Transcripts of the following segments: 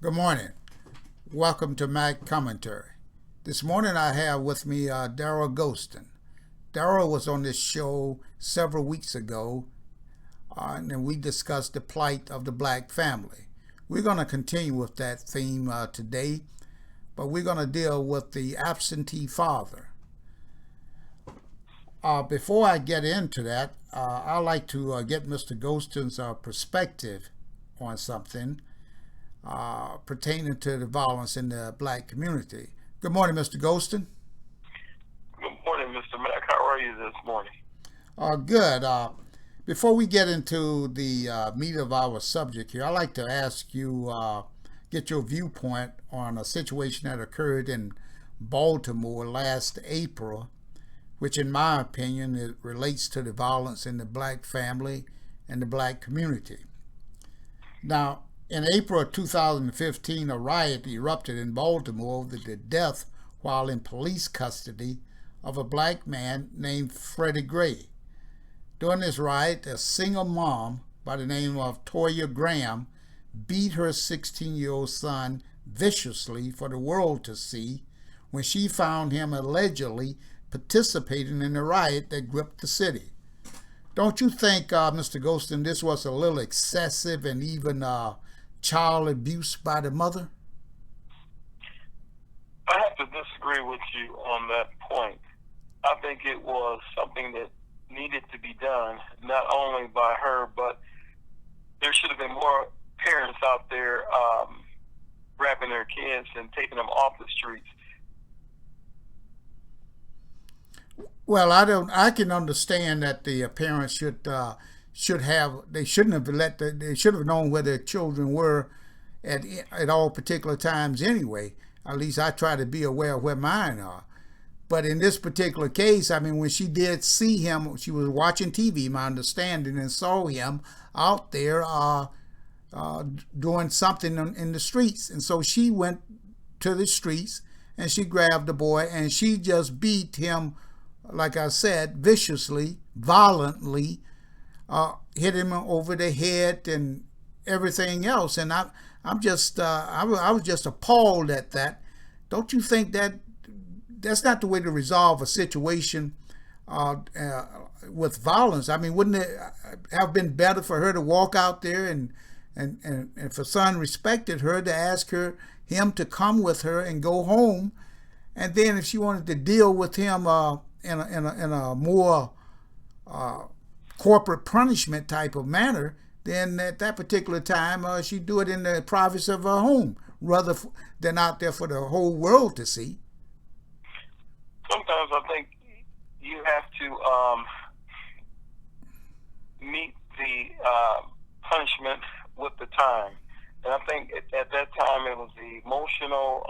Good morning. Welcome to Mac Commentary. This morning I have with me Daryl Ghoston. Daryl was on this show several weeks ago, and we discussed the plight of the black family. We're going to continue with that theme today, but we're going to deal with the absentee father. Before I get into that, I'd like to get Mr. Ghoston's perspective on something pertaining to the violence in the black community. Good morning, Mr. Ghoston. Good morning, Mr. Mack. How are you this morning? Good. Before we get into the meat of our subject here, I'd like to ask you, get your viewpoint on a situation that occurred in Baltimore last April, which, in my opinion, it relates to the violence in the black family and the black community. Now, in April of 2015, a riot erupted in Baltimore over the death while in police custody of a black man named Freddie Gray. During this riot, a single mom by the name of Toya Graham beat her 16-year-old son viciously for the world to see when she found him allegedly participating in the riot that gripped the city. Don't you think, Mr. Ghoston, this was a little excessive and even child abuse by the mother? I have to disagree with you on that point. I think it was something that needed to be done, not only by her, but there should have been more parents out there grabbing their kids and taking them off the streets. Well, I don't. I can understand that the parents should have. They shouldn't have they should have known where their children were at all particular times anyway. At least I try to be aware of where mine are. But in this particular case, I mean, when she did see him, she was watching TV, my understanding, and saw him out there doing something in the streets. And so she went to the streets and she grabbed the boy and she just beat him, like I said, viciously, violently, hit him over the head and everything else. And I was just appalled at that. Don't you think that that's not the way to resolve a situation uh, uh, with violence? I mean, wouldn't it have been better for her to walk out there and if her son respected her, to ask him to come with her and go home, and then if she wanted to deal with him in a more uh, corporate punishment type of manner, then at that particular time she'd do it in the privacy of her home rather than out there for the whole world to see. Sometimes I think you have to meet the punishment with the time. And I think at that time it was the emotional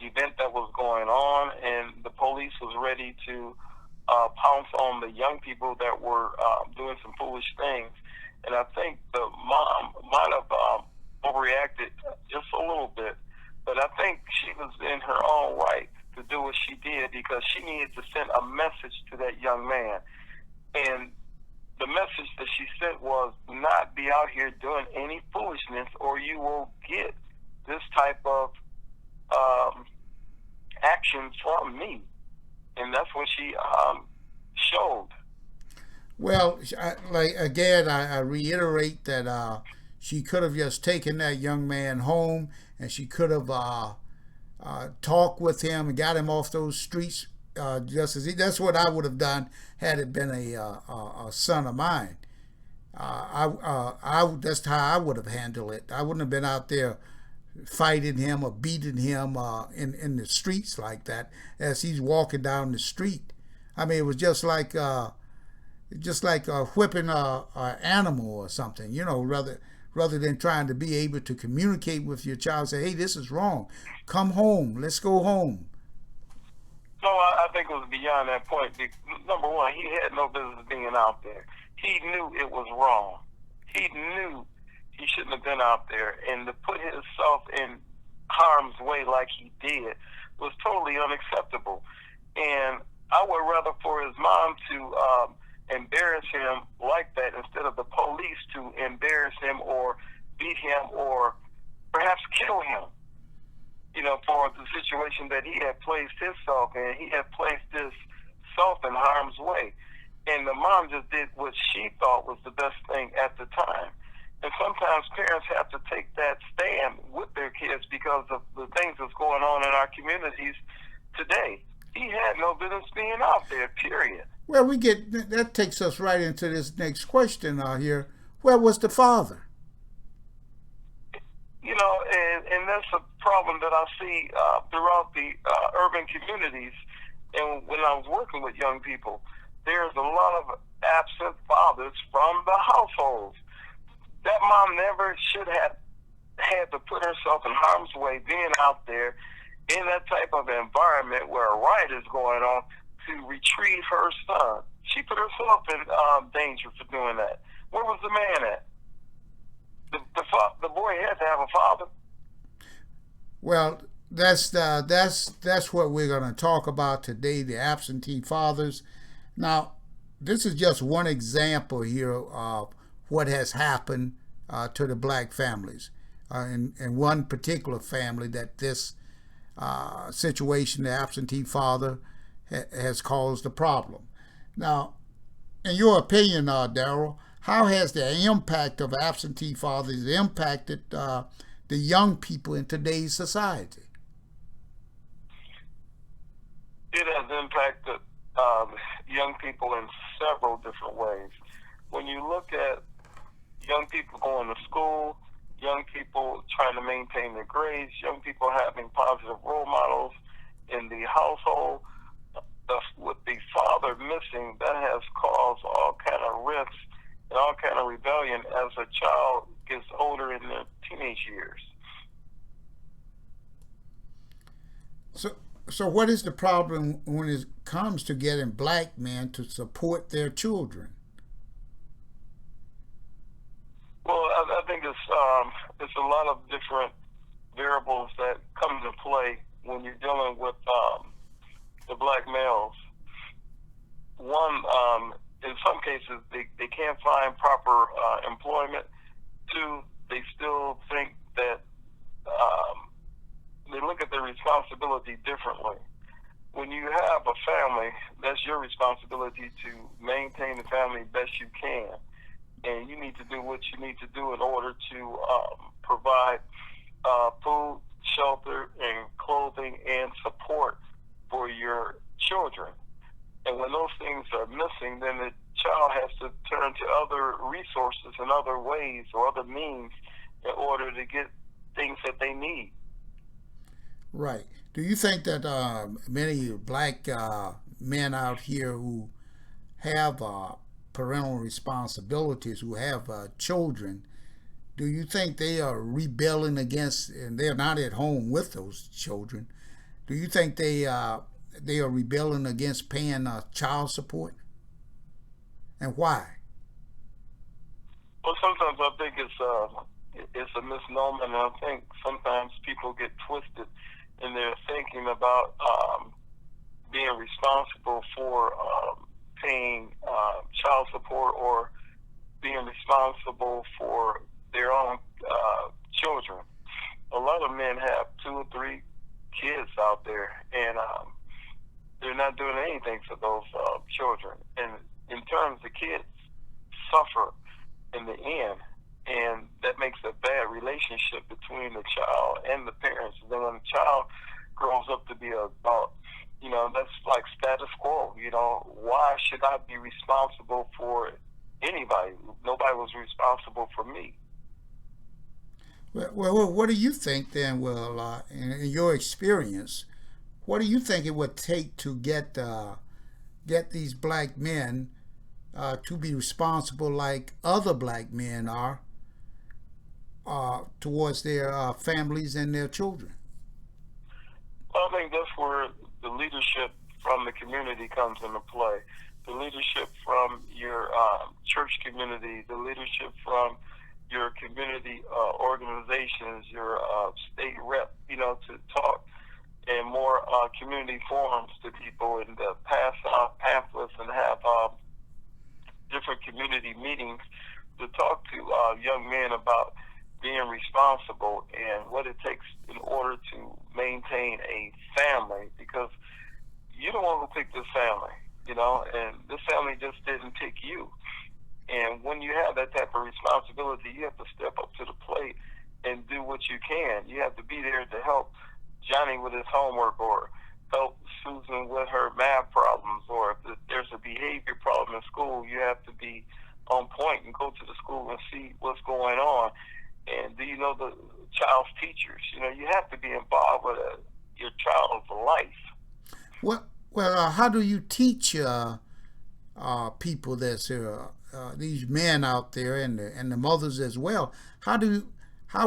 event that was going on, and the police was ready to pounce on the young people that were doing some foolish things. And I think the mom might have overreacted just a little bit, but I think she was in her own right to do what she did because she needed to send a message to that young man. And the message that she sent was not be out here doing any foolishness or you will get this type of um, action from me. And that's what she showed. Well, like again, I reiterate that she could have just taken that young man home, and she could have talked with him and got him off those streets. Just as that's what I would have done had it been a son of mine. That's how I would have handled it. I wouldn't have been out there fighting him or beating him in the streets like that as he's walking down the street. I mean, it was just like whipping a animal or something. Rather than trying to be able to communicate with your child, say, "Hey, this is wrong. Come home. Let's go home." No, I think it was beyond that point. Number one, he had no business being out there. He knew it was wrong. He knew he shouldn't have been out there. And to put himself in harm's way like he did was totally unacceptable. And I would rather for his mom to embarrass him like that instead of the police to embarrass him or beat him or perhaps kill him, for the situation that he had placed himself in. He had placed himself in harm's way. And the mom just did what she thought was the best thing at the time. And sometimes parents have to take that stand with their kids because of the things that's going on in our communities today. He had no business being out there, period. Well, that takes us right into this next question here. Where was the father? And that's a problem that I see throughout the urban communities. And when I was working with young people, there's a lot of absent fathers from the households. That mom never should have had to put herself in harm's way being out there in that type of environment where a riot is going on to retrieve her son. She put herself in danger for doing that. Where was the man at? The boy had to have a father. Well, that's what we're going to talk about today, the absentee fathers. Now, this is just one example here of what has happened to the black families. In one particular family that this situation, the absentee father, has caused a problem. Now, in your opinion, Daryl, how has the impact of absentee fathers impacted the young people in today's society? It has impacted young people in several different ways. When you look at young people going to school, young people trying to maintain their grades, young people having positive role models in the household, with the father missing, that has caused all kind of rifts and all kind of rebellion as a child gets older in their teenage years. So what is the problem when it comes to getting black men to support their children? Well, I think it's a lot of different variables that come into play when you're dealing with the black males. One, in some cases, they can't find proper employment. Two, they still think that they look at their responsibility differently. When you have a family, that's your responsibility to maintain the family best you can. And you need to do what you need to do in order to provide food, shelter, and clothing and support for your children. And when those things are missing, then the child has to turn to other resources and other ways or other means in order to get things that they need. Right. Do you think that many black men out here who have parental responsibilities, who have children, do you think they are rebelling against, and they're not at home with those children, do you think they are rebelling against paying child support? And why? Well, sometimes I think it's a misnomer, and I think sometimes people get twisted in their thinking about being responsible for paying child support or being responsible for their own children. A lot of men have 2 or 3 kids out there, and they're not doing anything for those children. And in terms, the kids suffer in the end, and that makes a bad relationship between the child and the parents. And then when the child grows up to be an adult, that's like status quo. Why should I be responsible for anybody? Nobody was responsible for me. Well, what do you think then? Well, in your experience, what do you think it would take to get these black men to be responsible like other black men are towards their families and their children? Well, I think that's where the leadership from the community comes into play. The leadership from your church community, the leadership from your community organizations, your state rep, to talk in more community forums to people and pass out pamphlets and have different community meetings to talk to young men about being responsible and what it takes in order to maintain a family, because you're the one who picked this family, and this family just didn't pick you. And when you have that type of responsibility, you have to step up to the plate and do what you can. You have to be there to help Johnny with his homework, or help Susan with her math problems, or if there's a behavior problem in school, you have to be on point and go to the school and see what's going on. And do you know the child's teachers? You have to be involved with your child's life. Well, how do you teach people that's these men out there and the mothers as well? How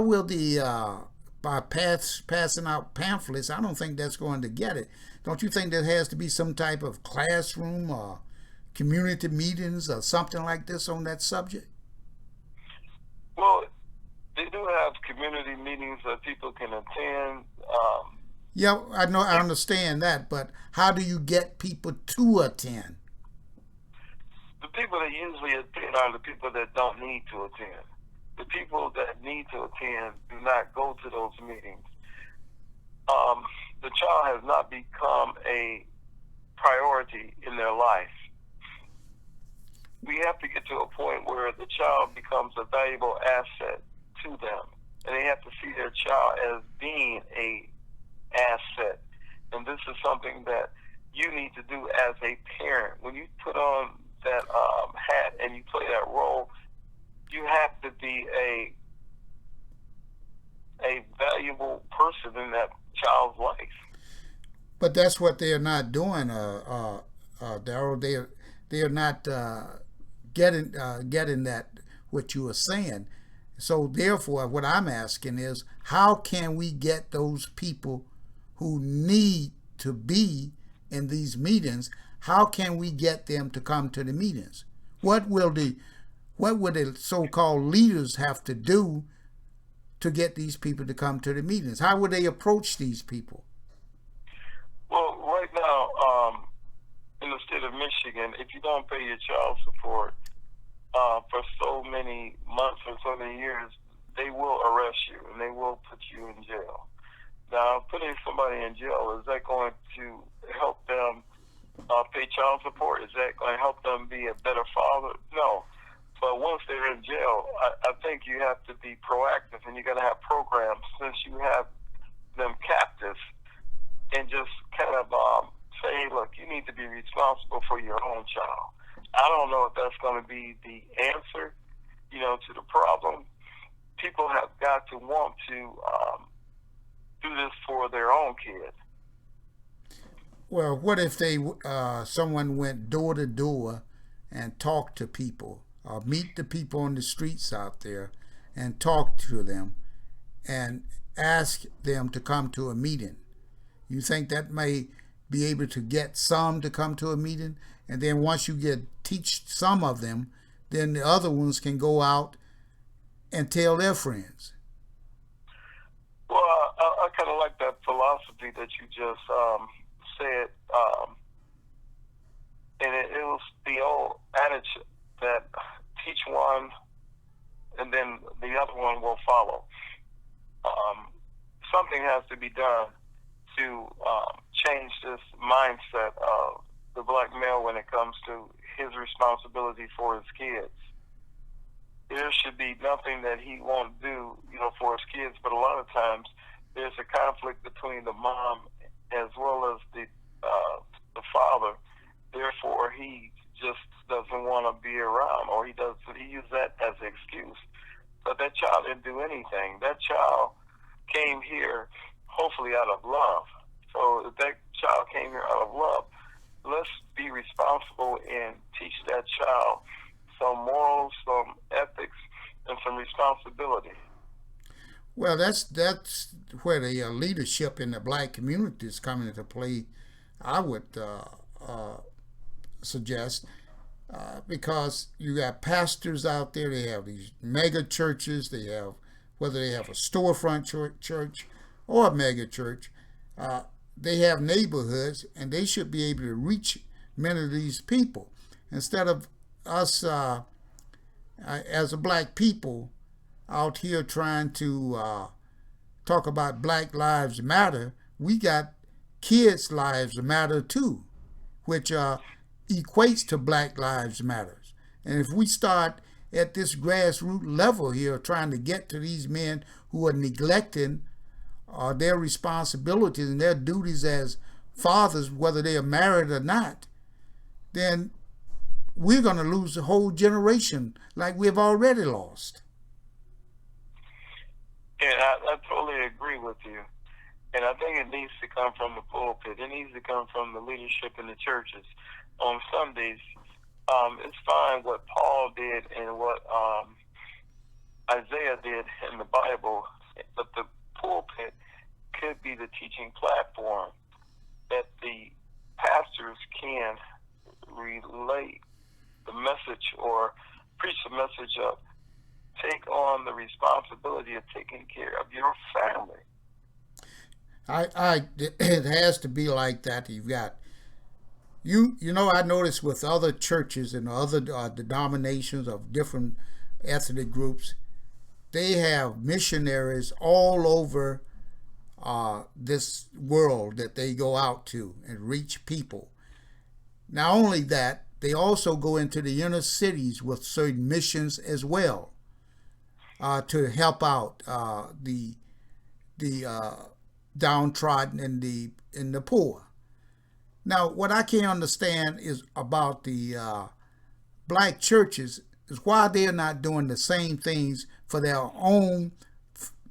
will the by passing out pamphlets? I don't think that's going to get it. Don't you think there has to be some type of classroom or community meetings or something like this on that subject? Well, they do have community meetings that people can attend. Yeah, I know, I understand that, but how do you get people to attend? The people that usually attend are the people that don't need to attend. The people that need to attend do not go to those meetings. The child has not become a priority in their life. We have to get to a point where the child becomes a valuable asset to them, and they have to see their child as being a asset. And this is something that you need to do as a parent. When you put on that hat and you play that role, you have to be a valuable person in that child's life. But that's what they're not doing, Daryl. They're not getting that what you are saying. So therefore, what I'm asking is, how can we get those people who need to be in these meetings? How can we get them to come to the meetings? What would the so-called leaders have to do to get these people to come to the meetings? How would they approach these people? Well, right now, in the state of Michigan, if you don't pay your child support for so many months or so many years, they will arrest you and they will put you in jail. Now, putting somebody in jail, is that going to help them pay child support? Is that going to help them be a better father? No. But once they're in jail, I think you have to be proactive, and you got to have programs, since you have them captives, and just kind of say, hey, look, you need to be responsible for your own child. I don't know if that's going to be the answer, to the problem. People have got to want to do this for their own kid. Well, what if someone went door to door and talked to people, or meet the people on the streets out there and talk to them and ask them to come to a meeting? You think that may be able to get some to come to a meeting? And then once you teach some of them, then the other ones can go out and tell their friends. Well, I kind of like that philosophy that you just said. And it was the old adage that teach one and then the other one will follow. Something has to be done to change this mindset of the black male when it comes to his responsibility for his kids. There should be nothing that he won't do, for his kids, but a lot of times there's a conflict between the mom as well as the father. Therefore, he just doesn't want to be around, or he uses that as an excuse. But that child didn't do anything. That child came here hopefully out of love. So if that child came here out of love, let's be responsible and teach that child some morals, some ethics, and some responsibility. Well, that's where the leadership in the black community is coming into play, I would suggest, because you got pastors out there. They have these mega churches. They have, whether they have a storefront church or a mega church, they have neighborhoods, and they should be able to reach many of these people. Instead of us, as a black people, out here trying to talk about Black Lives Matter, we got kids' lives matter too, which equates to Black Lives Matters. And if we start at this grassroots level here, trying to get to these men who are neglecting their responsibilities and their duties as fathers, whether they are married or not, then we're going to lose a whole generation like we've already lost. And I totally agree with you. And I think it needs to come from the pulpit. It needs to come from the leadership in the churches. On Sundays, it's fine what Paul did and what Isaiah did in the Bible, but the pulpit could be the teaching platform that the pastors can relate the message or preach the message of take on the responsibility of taking care of your family. It has to be like that. You've got I noticed with other churches and other denominations of different ethnic groups, they have missionaries all over this world that they go out to and reach people. Not only that, they also go into the inner cities with certain missions as well to help out the downtrodden and the poor. Now, what I can't understand is about the black churches is why they're not doing the same things for their own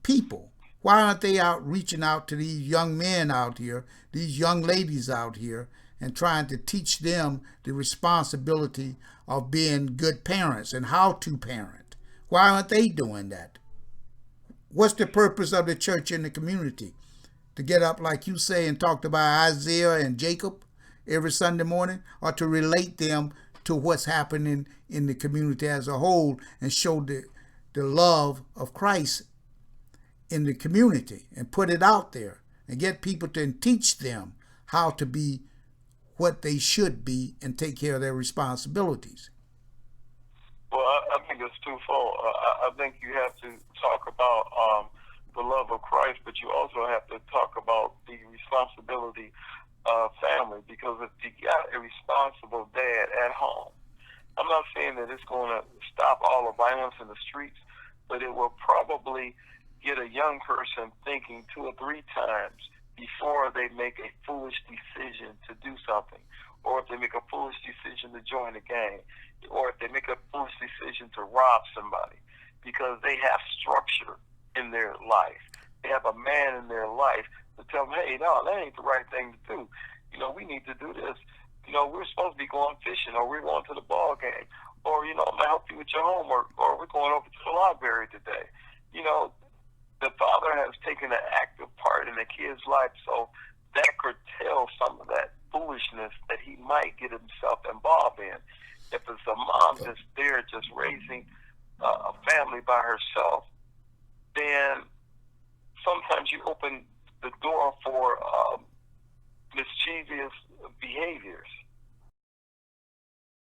people. Why aren't they out reaching out to these young men out here, these young ladies out here, and trying to teach them the responsibility of being good parents and how to parent? Why aren't they doing that? What's the purpose of the church in the community? To get up, like you say, and talk about Isaiah and Jacob every Sunday morning, or to relate them to what's happening in the community as a whole and show the love of Christ in the community and put it out there and get people to teach them how to be what they should be and take care of their responsibilities? Well, I think it's twofold. I think you have to talk about the love of Christ, but you also have to talk about the responsibility of family, because if you got a responsible dad at home, I'm not saying that it's going to stop all the violence in the streets, but it will probably get a young person thinking 2 or 3 times before they make a foolish decision to do something, or if they make a foolish decision to join a gang, or if they make a foolish decision to rob somebody, because they have structure in their life. They have a man in their life to tell them, hey, no, that ain't the right thing to do. We need to do this. We're supposed to be going fishing, or we're going to the ball game, or, I'm going to help you with your homework, or we're going over to the library today. The father has taken an active part in the kid's life, so that curtails some of that foolishness that he might get himself involved in. If it's a mom that's there just raising a family by herself, then sometimes you open the door for mischievous behaviors.